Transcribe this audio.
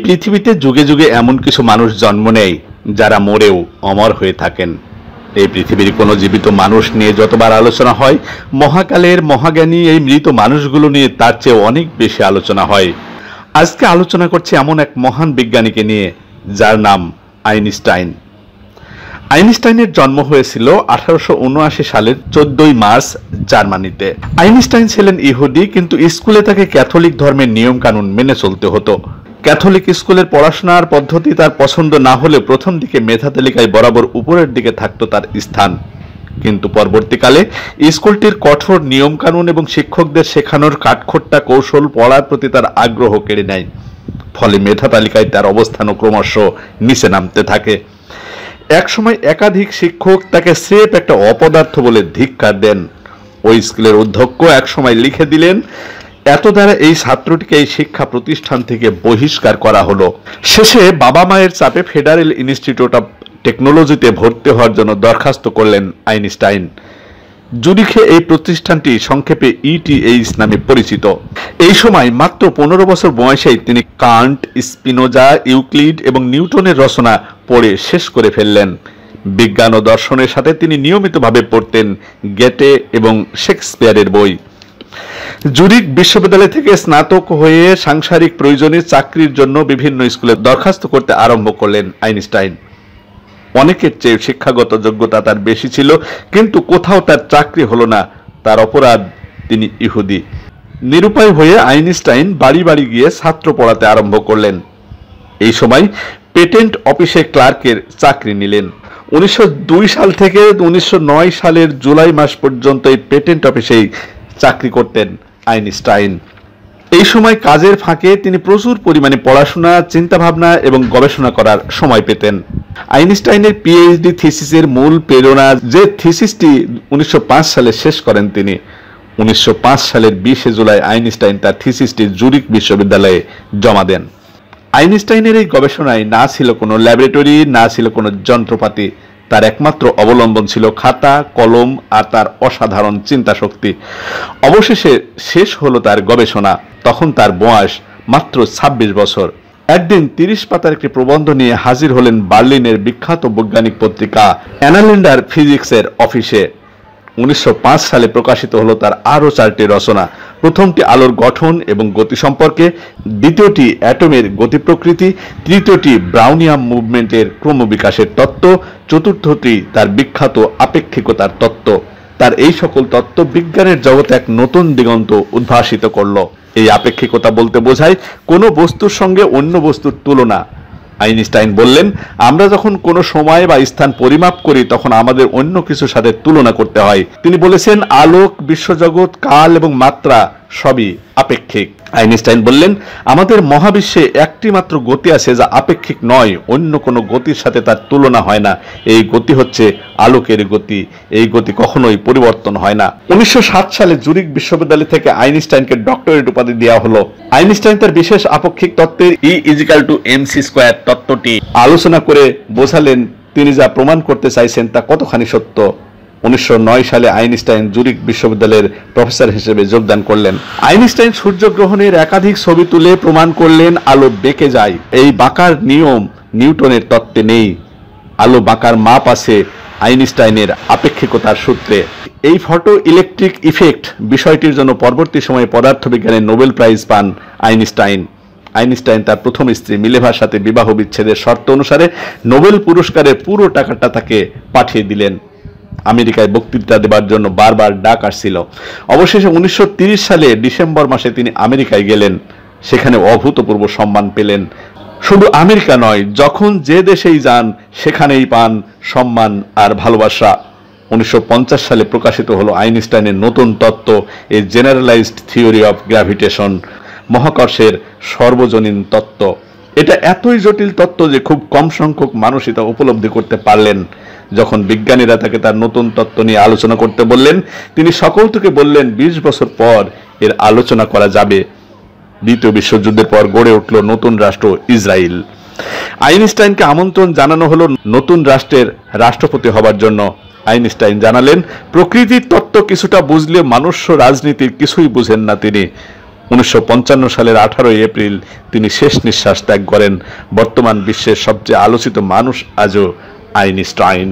পৃথিবীতে যুগে যুগে এমন কিছু মানুষ জন্ম নেয় যারা মরেও অমর হয়ে থাকেন। এই পৃথিবীর কোনো জীবিত মানুষ নিয়ে যতবার আলোচনা হয়, মহাকালের মহাজ্ঞানী এই মৃত মানুষগুলো নিয়ে তার চেয়ে অনেক বেশি আলোচনা হয়। আজকে আলোচনা করছি এমন এক মহান বিজ্ঞানীকে নিয়ে যার নাম আইনস্টাইন। আইনস্টাইনের জন্ম হয়েছিল 1879 সালের 14 মার্চ জার্মানিতে। আইনস্টাইন ছিলেন ইহুদি, কিন্তু স্কুলে তাকে ক্যাথলিক ধর্মের নিয়ম কানুন মেনে চলতে হতো। ক্যাথলিক স্কুলের পড়াশোনার পদ্ধতি তার পছন্দ না হলে প্রথম দিকে মেধা তালিকায় বরাবর উপরের দিকে থাকতো তার স্থান, কিন্তু পরবর্তীকালে স্কুলটির কঠোর নিয়ম কানুন এবং শিক্ষকদের শেখানোর কাঠখোট্টা কৌশল পড়ার প্রতি তার আগ্রহ কেড়ে নেয়। ফলে মেধা তালিকায় তার অবস্থানও ক্রমশ নিচে নামতে থাকে। একসময় একাধিক শিক্ষক তাকে স্রেফ একটা অপদার্থ বলে ধিক্কার দেন। ওই স্কুলের অধ্যক্ষ একসময় লিখে দিলেন, এত দ্বারা এই ছাত্রটিকে এই শিক্ষা প্রতিষ্ঠান থেকে বহিষ্কার করা হলো। শেষে বাবা মায়ের চাপে ফেডারেল ইনস্টিটিউট অব টেকনোলজিতে ভর্তি হওয়ার জন্য দরখাস্ত করলেন আইনস্টাইন। জুরিখে এই প্রতিষ্ঠানটি সংক্ষেপে ইটিএইচ নামে পরিচিত। এই সময় মাত্র 15 বছর বয়সেই তিনি কান্ট, স্পিনোজা, ইউক্লিড এবং নিউটনের রচনা পড়ে শেষ করে ফেললেন। বিজ্ঞান ও দর্শনের সাথে তিনি নিয়মিতভাবে পড়তেন গেটে এবং শেক্সপিয়ারের বই। জুরিখ বিশ্ববিদ্যালয় থেকে স্নাতক হয়ে সাংসারিক প্রয়োজনে চাকরির জন্য বিভিন্ন স্কুলে দরখাস্ত করতে আরম্ভ করলেন আইনস্টাইন। অনেকের চেয়ে শিক্ষাগত যোগ্যতা তার বেশি ছিল, কিন্তু কোথাও তার চাকরি হলো না। তার অপরাধ, তিনি ইহুদি। নিরুপায় হয়ে আইনস্টাইন বাড়ি বাড়ি গিয়ে ছাত্র পড়াতে আরম্ভ করলেন। এই সময় পেটেন্ট অফিসে ক্লার্কের চাকরি নিলেন। 1902 সাল থেকে 1909 সালের জুলাই মাস পর্যন্ত এই পেটেন্ট অফিসেই চাকরি করতেন আইনস্টাইন। এই সময় কাজের ফাঁকে তিনি প্রচুর পরিমাণে পড়াশোনা, চিন্তাভাবনা এবং গবেষণা করার সময় পেতেন। আইনস্টাইনের পিএইচডি থিসিসের মূল প্রেরণা, যে থিসিসটি 1905 সালে শেষ করেন তিনি। 1905 সালের 20 জুলাই আইনস্টাইন তার থিসিসটি জুরিখ বিশ্ববিদ্যালয়ে জমা দেন। আইনস্টাইনের এই গবেষণায় না ছিল কোনো ল্যাবরেটরি, না ছিল কোনো যন্ত্রপাতি। তার একমাত্র অবলম্বন ছিল খাতা, কলম আর তার অসাধারণ চিন্তা শক্তি। অবশেষে শেষ হলো তার গবেষণা। তখন তার বয়স মাত্র 26 বছর। একদিন 30 পাতার একটি প্রবন্ধ নিয়ে হাজির হলেন বার্লিনের বিখ্যাত বৈজ্ঞানিক পত্রিকা অ্যানাল্যান্ডার ফিজিক্সের অফিসে। 1905 সালে প্রকাশিত হলো তার আরও 4টি রচনা। প্রথমটি আলোর গঠন এবং গতি সম্পর্কে, দ্বিতীয়টি অ্যাটমের গতি প্রকৃতি, তৃতীয়টি ব্রাউনিয়াম মুভমেন্টের ক্রমবিকাশের তত্ত্ব, চতুর্থটি তার বিখ্যাত আপেক্ষিকতার তত্ত্ব। তার এই সকল তত্ত্ব বিজ্ঞানের জগতে এক নতুন দিগন্ত উদ্ভাসিত করল। এই আপেক্ষিকতা বলতে বোঝায় কোনো বস্তুর সঙ্গে অন্য বস্তুর তুলনা। আইনস্টাইন বললেন, আমরা যখন কোনো সময় বা স্থান পরিমাপ করি তখন আমাদের অন্য কিছুর সাথে তুলনা করতে হয়। তিনি বলেছেন, আলোক, বিশ্বজগৎ, কাল এবং মাত্রা সবই আপেক্ষিক। আইনস্টাইন বললেন, আমাদের মহাবিশ্বে একটি মাত্র গতি আছে যা আপেক্ষিক নয়, অন্য কোনো গতির সাথে তার তুলনা হয় না। এই গতি হচ্ছে আলোকের গতি। এই গতি কখনোই পরিবর্তন হয় না। 1907 সালে জুরিখ বিশ্ববিদ্যালয় থেকে আইনস্টাইনকে ডক্টরেট উপাধি দেওয়া হলো। আইনস্টাইন তার বিশেষ আপেক্ষিক তত্ত্বের E=mc² তত্ত্বটি আলোচনা করে বোঝালেন তিনি যা প্রমাণ করতে চাইছেন তা কতখানি সত্য। 1909 সালে আইনস্টাইন জুরিখ বিশ্ববিদ্যালয়ের প্রফেসর হিসেবে যোগদান করলেন। আইনস্টাইন সূর্যগ্রহণের একাধিক ছবি তুলে প্রমাণ করলেন আলো বেঁকে যায়। এই বাঁকার নিয়ম নিউটনের তত্ত্বে নেই। আলো বাঁকার মাপ আছে আইনস্টাইনের আপেক্ষিকতার সূত্রে। এই ফটো ইলেকট্রিক ইফেক্ট বিষয়টির জন্য পরবর্তী সময়ে পদার্থবিজ্ঞানে নোবেল প্রাইজ পান আইনস্টাইন। আইনস্টাইন তার প্রথম স্ত্রী মিলেভার সাথে বিবাহ বিচ্ছেদের শর্ত অনুসারে নোবেল পুরস্কারের পুরো টাকাটা তাকে পাঠিয়ে দিলেন। আমেরিকায় বক্তৃতা দেবার জন্য বারবার ডাক আসছিল। অবশেষে 1930 সালে ডিসেম্বর মাসে তিনি আমেরিকায় গেলেন। সেখানে অভূতপূর্ব সম্মান পেলেন। শুধু আমেরিকা নয়, যখন যে দেশেই যান সেখানেই পান সম্মান আর ভালোবাসা। 1950 সালে প্রকাশিত হলো আইনস্টাইনের নতুন তত্ত্ব, এ জেনারেলাইজড থিওরি অফ গ্র্যাভিটেশন, মহাকর্ষের সর্বজনীন তত্ত্ব। এটা এতই জটিল তত্ত্ব যে খুব কম সংখ্যক মানুষ এটা উপলব্ধি করতে পারলেন। যখন বিজ্ঞানীরা তাকে তার নতুন তত্ত্ব নিয়ে আলোচনা করতে বললেন, তিনি সকৌতুকে বললেন 20 বছর পর এর আলোচনা করা যাবে। দ্বিতীয় বিশ্বযুদ্ধের পর গড়ে উঠল নতুন রাষ্ট্র ইসরায়েল। আইনস্টাইনকে আমন্ত্রণ জানানো হলো নতুন রাষ্ট্রের রাষ্ট্রপতি হবার জন্য। আইনস্টাইন জানালেন, প্রকৃতির তত্ত্ব কিছুটা বুঝলে মানুষ্য রাজনীতির কিছুই বুঝেন না তিনি। 1955 সালের 18 এপ্রিল তিনি শেষ নিঃশ্বাস ত্যাগ করেন। বর্তমান বিশ্বের সবচেয়ে আলোচিত মানুষ আজও আইনস্টাইন।